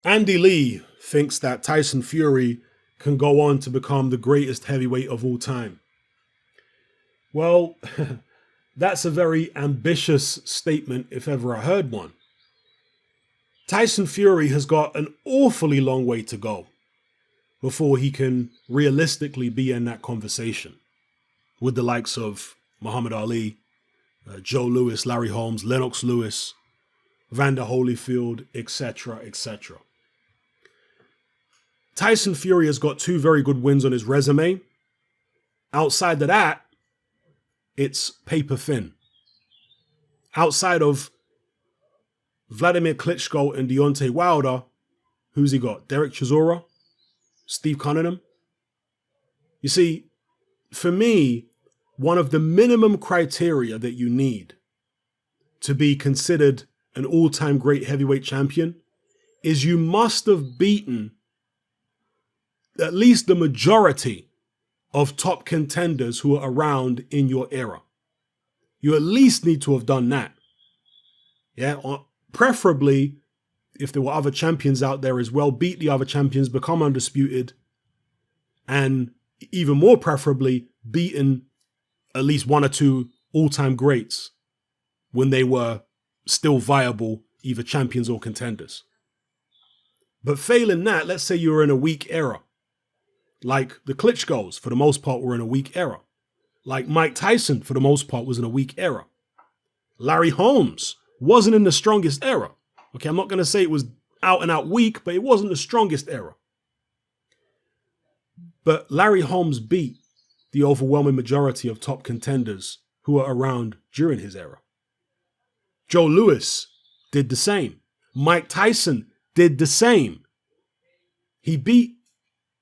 Andy Lee thinks that Tyson Fury can go on to become the greatest heavyweight of all time. Well, that's a very ambitious statement if ever I heard one. Tyson Fury has got an awfully long way to go before he can realistically be in that conversation with the likes of Muhammad Ali, Joe Louis, Larry Holmes, Lennox Lewis, Vander Holyfield, etc., etc. Tyson Fury has got two very good wins on his resume. Outside of that, it's paper thin. Outside of Vladimir Klitschko and Deontay Wilder, who's he got? Derek Chisora? Steve Cunningham? You see, for me, one of the minimum criteria that you need to be considered an all-time great heavyweight champion is you must have beaten at least the majority of top contenders who are around in your era. You at least need to have done that. Yeah, preferably, if there were other champions out there as well, beat the other champions, become undisputed, and even more preferably, beaten at least one or two all-time greats when they were still viable, either champions or contenders. But failing that, let's say you were in a weak era, like the Klitschkos, for the most part, were in a weak era. Like Mike Tyson, for the most part, was in a weak era. Larry Holmes wasn't in the strongest era. Okay, I'm not going to say it was out and out weak, but it wasn't the strongest era. But Larry Holmes beat the overwhelming majority of top contenders who were around during his era. Joe Louis did the same. Mike Tyson did the same. He beat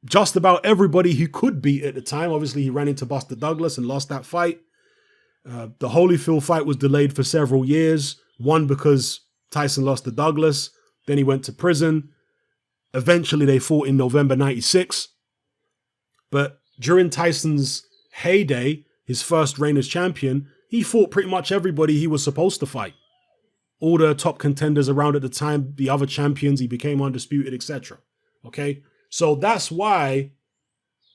just about everybody he could beat at the time. Obviously, he ran into Buster Douglas and lost that fight. The Holyfield fight was delayed for several years. One, because Tyson lost to Douglas. Then he went to prison. Eventually, they fought in November 96. But during Tyson's heyday, his first reign as champion, he fought pretty much everybody he was supposed to fight. All the top contenders around at the time, the other champions, he became undisputed, etc. Okay? So that's why,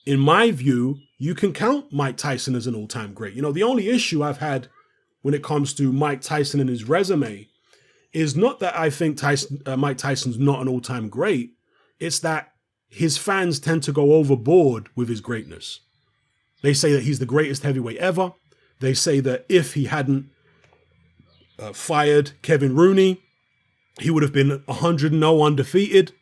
in my view, you can count Mike Tyson as an all-time great. You know, the only issue I've had when it comes to Mike Tyson and his resume is not that I think Mike Tyson's not an all-time great. It's that his fans tend to go overboard with his greatness. They say that he's the greatest heavyweight ever. They say that if he hadn't fired Kevin Rooney, he would have been 100-0 undefeated.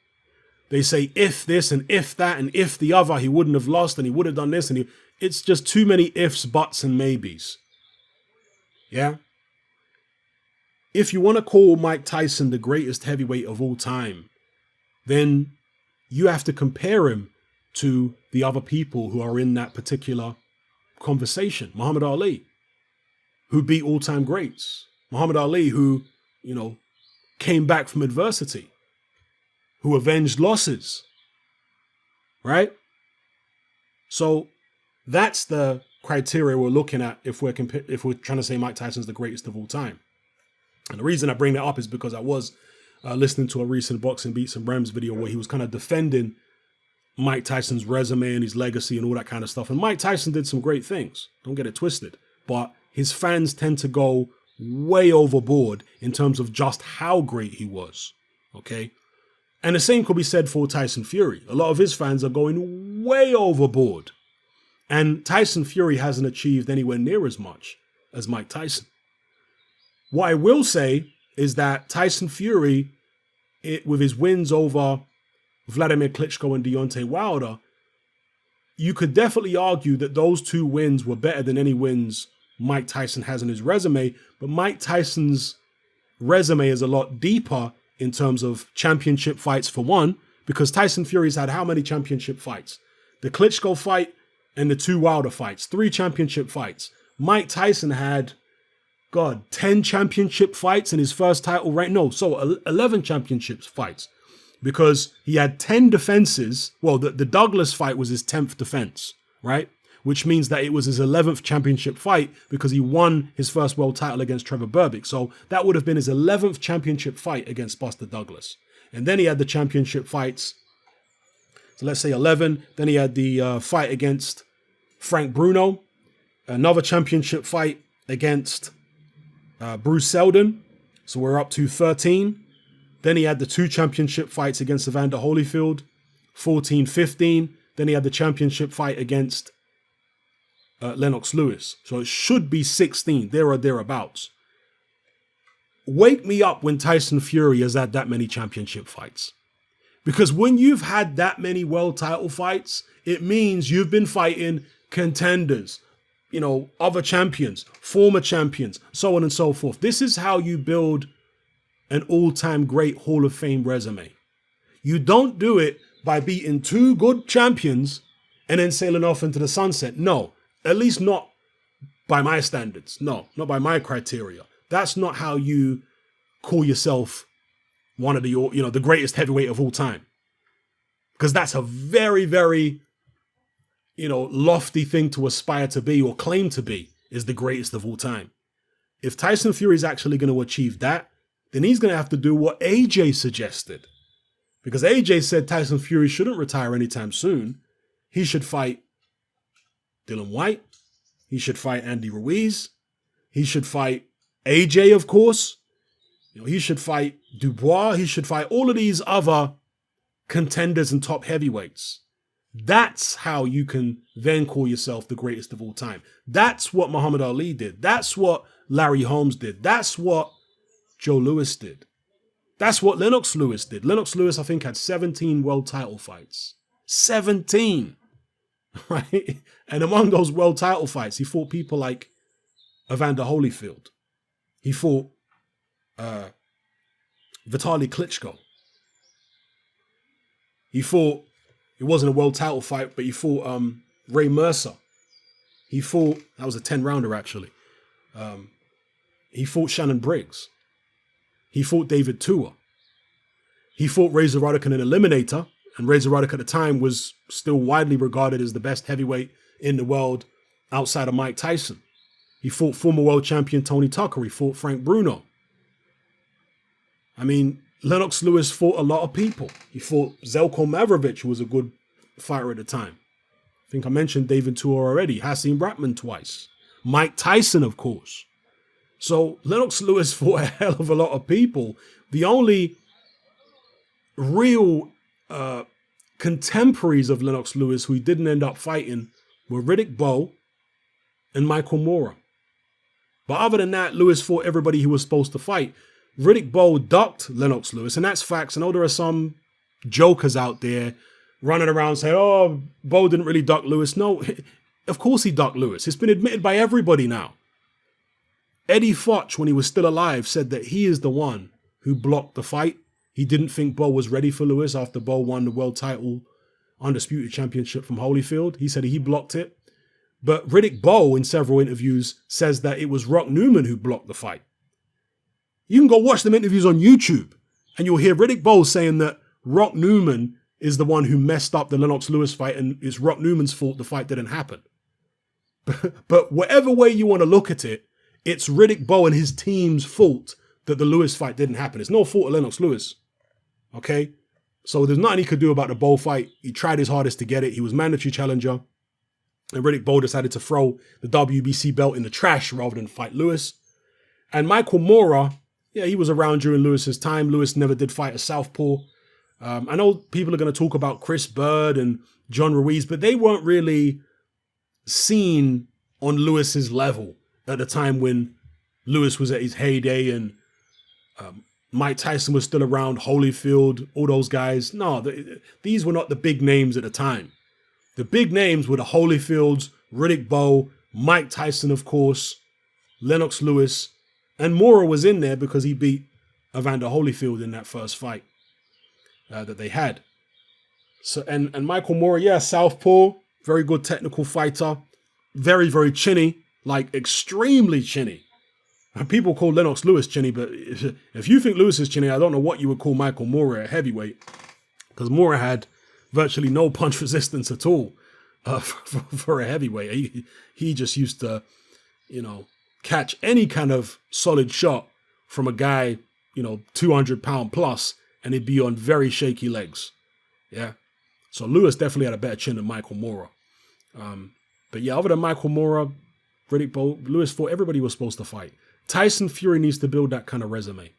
They say if this and if that and if the other, he wouldn't have lost and he would have done this. And it's just too many ifs, buts, and maybes. Yeah? If you want to call Mike Tyson the greatest heavyweight of all time, then you have to compare him to the other people who are in that particular conversation. Muhammad Ali, who beat all-time greats. Muhammad Ali, who, came back from adversity, who avenged losses, right? So that's the criteria we're looking at if we're trying to say Mike Tyson's the greatest of all time. And the reason I bring that up is because I was listening to a recent Boxing Beats and Rams video where he was kind of defending Mike Tyson's resume and his legacy and all that kind of stuff. And Mike Tyson did some great things. Don't get it twisted. But his fans tend to go way overboard in terms of just how great he was. Okay? And the same could be said for Tyson Fury. A lot of his fans are going way overboard. And Tyson Fury hasn't achieved anywhere near as much as Mike Tyson. What I will say is that Tyson Fury, with his wins over Vladimir Klitschko and Deontay Wilder, you could definitely argue that those two wins were better than any wins Mike Tyson has in his resume. But Mike Tyson's resume is a lot deeper in terms of championship fights, for one, because Tyson Fury's had how many championship fights? The Klitschko fight and the two Wilder fights, 3 championship fights. Mike Tyson had, 10 championship fights in his first title reign. No, so 11 championship fights, because he had 10 defenses. Well, the Douglas fight was his 10th defense, right? Which means that it was his 11th championship fight because he won his first world title against Trevor Berbick. So that would have been his 11th championship fight against Buster Douglas. And then he had the championship fights. So let's say 11. Then he had the fight against Frank Bruno. Another championship fight against Bruce Seldon. So we're up to 13. Then he had the 2 championship fights against Evander Holyfield. 14, 15. Then he had the championship fight against Lennox Lewis. So it should be 16, there or thereabouts. Wake me up when Tyson Fury has had that many championship fights. Because when you've had that many world title fights, it means you've been fighting contenders, other champions, former champions, so on and so forth. This is how you build an all-time great Hall of Fame resume. You don't do it by beating 2 good champions and then sailing off into the sunset. No, at least not by my standards. No, not by my criteria. That's not how you call yourself one of the greatest heavyweight of all time. Because that's a very, very, lofty thing to aspire to be or claim to be, is the greatest of all time. If Tyson Fury is actually going to achieve that, then he's going to have to do what AJ suggested. Because AJ said Tyson Fury shouldn't retire anytime soon. He should fight Dylan White. He should fight Andy Ruiz. He should fight AJ, of course. He should fight Dubois. He should fight all of these other contenders and top heavyweights. That's how you can then call yourself the greatest of all time. That's what Muhammad Ali did. That's what Larry Holmes did. That's what Joe Louis did. That's what Lennox Lewis did. Lennox Lewis, I think, had 17 world title fights. 17, right? And among those world title fights, he fought people like Evander Holyfield. He fought Vitaly Klitschko. He fought, it wasn't a world title fight, but he fought Ray Mercer. He fought, that was a 10-rounder actually. He fought Shannon Briggs. He fought David Tua. He fought Razor Ruddock in an eliminator, and Razor Ruddock at the time was still widely regarded as the best heavyweight in the world outside of Mike Tyson. He fought former world champion Tony Tucker. He fought Frank Bruno. I mean, Lennox Lewis fought a lot of people. He fought Zelko Mavrovich, who was a good fighter at the time. I think I mentioned David Tua already. Hasim Bratman twice. Mike Tyson, of course. So Lennox Lewis fought a hell of a lot of people. The only real contemporaries of Lennox Lewis who he didn't end up fighting were Riddick Bowe and Michael Moorer. But other than that, Lewis fought everybody he was supposed to fight. Riddick Bowe ducked Lennox Lewis, and that's facts. I know there are some jokers out there running around saying, oh, Bowe didn't really duck Lewis. No, of course he ducked Lewis. It's been admitted by everybody now. Eddie Foch, when he was still alive, said that he is the one who blocked the fight. He didn't think Bowe was ready for Lewis after Bowe won the world title undisputed championship from Holyfield. He said he blocked it. But Riddick Bowe, in several interviews, says that it was Rock Newman who blocked the fight. You can go watch them interviews on YouTube, and you'll hear Riddick Bowe saying that Rock Newman is the one who messed up the Lennox Lewis fight, and it's Rock Newman's fault the fight didn't happen. But whatever way you want to look at it, it's Riddick Bowe and his team's fault that the Lewis fight didn't happen. It's no fault of Lennox Lewis. Okay? So there's nothing he could do about the Bowe fight. He tried his hardest to get it. He was mandatory challenger. And Riddick Bowe decided to throw the WBC belt in the trash rather than fight Lewis. And Michael Moorer, yeah, he was around during Lewis's time. Lewis never did fight a southpaw. I know people are going to talk about Chris Bird and John Ruiz, but they weren't really seen on Lewis's level at the time when Lewis was at his heyday and Mike Tyson was still around, Holyfield, all those guys. No, these were not the big names at the time. The big names were the Holyfields, Riddick Bowe, Mike Tyson, of course, Lennox Lewis, and Moorer was in there because he beat Evander Holyfield in that first fight that they had. So and Michael Moorer, yeah, southpaw, very good technical fighter, very, very chinny, like extremely chinny. And people call Lennox Lewis chinny, but if you think Lewis is chinny, I don't know what you would call Michael Moorer a heavyweight, because Moorer had virtually no punch resistance at all for a heavyweight. He just used to, catch any kind of solid shot from a guy, 200 pound plus and he'd be on very shaky legs. Yeah. So Lewis definitely had a better chin than Michael Moorer. But yeah, other than Michael Moorer, Riddick Bowe, Lewis thought everybody was supposed to fight. Tyson Fury needs to build that kind of resume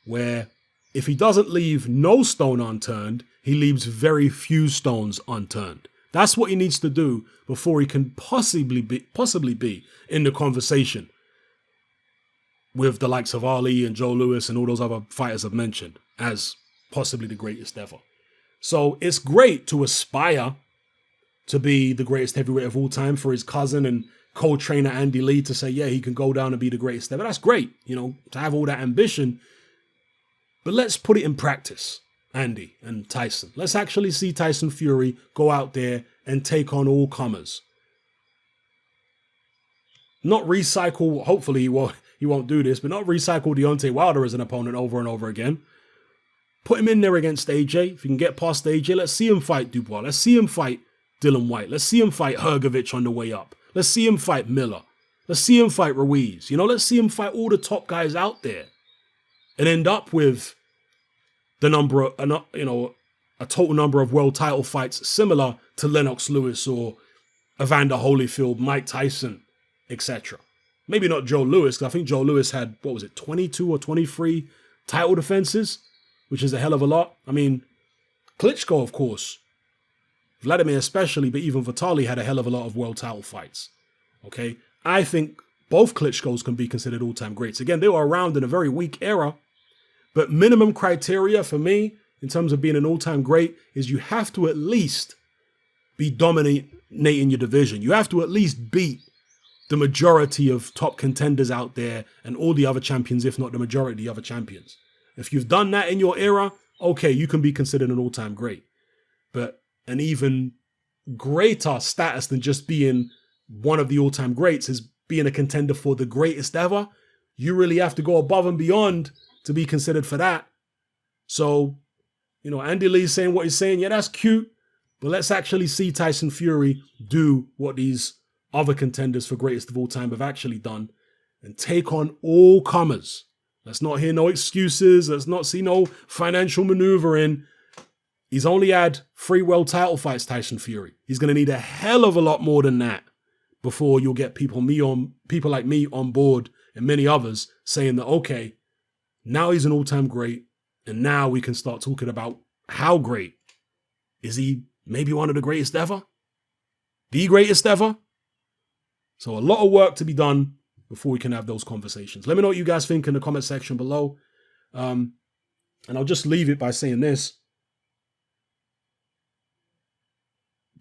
where if he doesn't leave no stone unturned, he leaves very few stones unturned. That's what he needs to do before he can possibly be in the conversation with the likes of Ali and Joe Louis and all those other fighters I've mentioned as possibly the greatest ever. So it's great to aspire to be the greatest heavyweight of all time for his cousin and co-trainer Andy Lee to say, yeah, he can go down and be the greatest ever. That's great, to have all that ambition. But let's put it in practice, Andy and Tyson. Let's actually see Tyson Fury go out there and take on all comers. Not recycle, hopefully he won't do this, but not recycle Deontay Wilder as an opponent over and over again. Put him in there against AJ. If you can get past AJ, let's see him fight Dubois. Let's see him fight Dylan White. Let's see him fight Hrgovic on the way up. Let's see him fight Miller. Let's see him fight Ruiz. Let's see him fight all the top guys out there and end up with the number of, a total number of world title fights similar to Lennox Lewis or Evander Holyfield, Mike Tyson, etc. Maybe not Joe Louis, because I think Joe Louis had, 22 or 23 title defenses, which is a hell of a lot. I mean, Klitschko, of course, Vladimir especially, but even Vitali had a hell of a lot of world title fights. Okay? I think both Klitschkos can be considered all-time greats. Again, they were around in a very weak era, but minimum criteria for me, in terms of being an all-time great, is you have to at least be dominating your division. You have to at least beat the majority of top contenders out there and all the other champions, if not the majority of the other champions. If you've done that in your era, okay, you can be considered an all-time great. But an even greater status than just being one of the all-time greats is being a contender for the greatest ever. You really have to go above and beyond to be considered for that. So, Andy Lee's saying what he's saying. Yeah, that's cute. But let's actually see Tyson Fury do what these other contenders for greatest of all time have actually done and take on all comers. Let's not hear no excuses. Let's not see no financial maneuvering. He's only had 3 world title fights, Tyson Fury. He's going to need a hell of a lot more than that before you'll get people like me on board and many others saying that, okay, now he's an all-time great, and now we can start talking about how great. Is he maybe one of the greatest ever? The greatest ever? So a lot of work to be done before we can have those conversations. Let me know what you guys think in the comment section below. And I'll just leave it by saying this.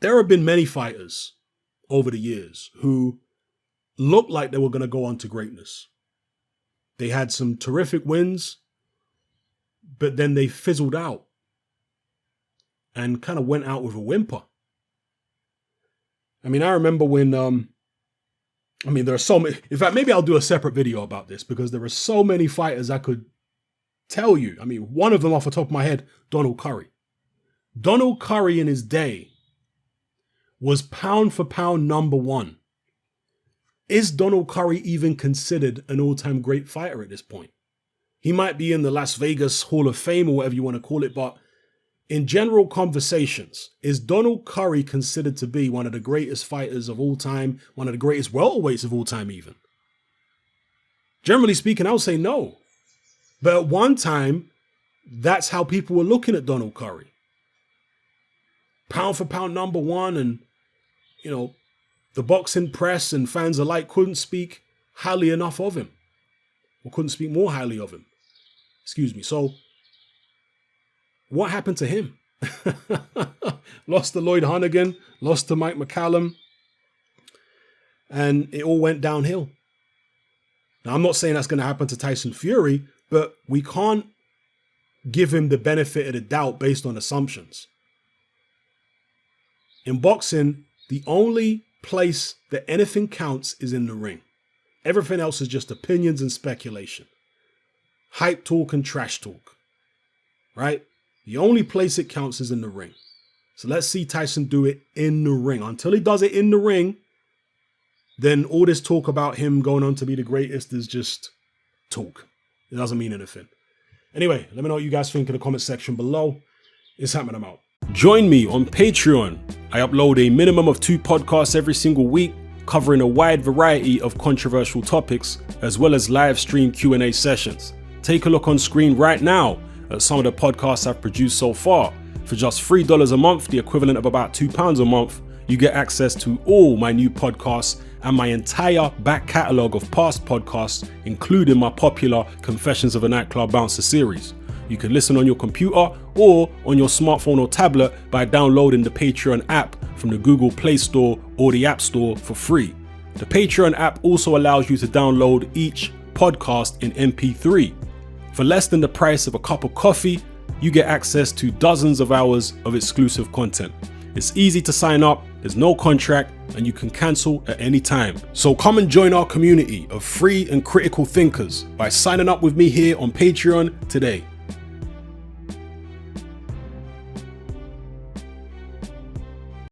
There have been many fighters over the years who looked like they were going to go on to greatness. They had some terrific wins, but then they fizzled out and kind of went out with a whimper. I mean, I remember when, there are so many, in fact, maybe I'll do a separate video about this because there are so many fighters I could tell you. I mean, one of them off the top of my head, Donald Curry. Donald Curry in his day was pound for pound number 1. Is Donald Curry even considered an all-time great fighter at this point? He might be in the Las Vegas Hall of Fame or whatever you want to call it, but in general conversations, is Donald Curry considered to be one of the greatest fighters of all time, one of the greatest welterweights of all time even? Generally speaking, I would say no. But at one time, that's how people were looking at Donald Curry. Pound for pound number 1, and, the boxing press and fans alike couldn't speak highly enough of him, or couldn't speak more highly of him. Excuse me. So what happened to him? Lost to Lloyd Hunnigan, lost to Mike McCallum, and it all went downhill. Now, I'm not saying that's going to happen to Tyson Fury, but we can't give him the benefit of the doubt based on assumptions. In boxing, the only place that anything counts is in the ring. Everything else is just opinions and speculation. Hype talk and trash talk. Right? The only place it counts is in the ring. So let's see Tyson do it in the ring. Until he does it in the ring, then all this talk about him going on to be the greatest is just talk. It doesn't mean anything. Anyway, let me know what you guys think in the comment section below. It's happening, I'm out. Join me on Patreon. I upload a minimum of 2 podcasts every single week, covering a wide variety of controversial topics, as well as live stream Q&A sessions. Take a look on screen right now at some of the podcasts I've produced so far. For just $3 a month, the equivalent of about £2 a month, you get access to all my new podcasts and my entire back catalogue of past podcasts, including my popular Confessions of a Nightclub Bouncer series. You can listen on your computer or on your smartphone or tablet by downloading the Patreon app from the Google Play Store or the App Store for free. The Patreon app also allows you to download each podcast in MP3. For less than the price of a cup of coffee, you get access to dozens of hours of exclusive content. It's easy to sign up, there's no contract, and you can cancel at any time. So come and join our community of free and critical thinkers by signing up with me here on Patreon today.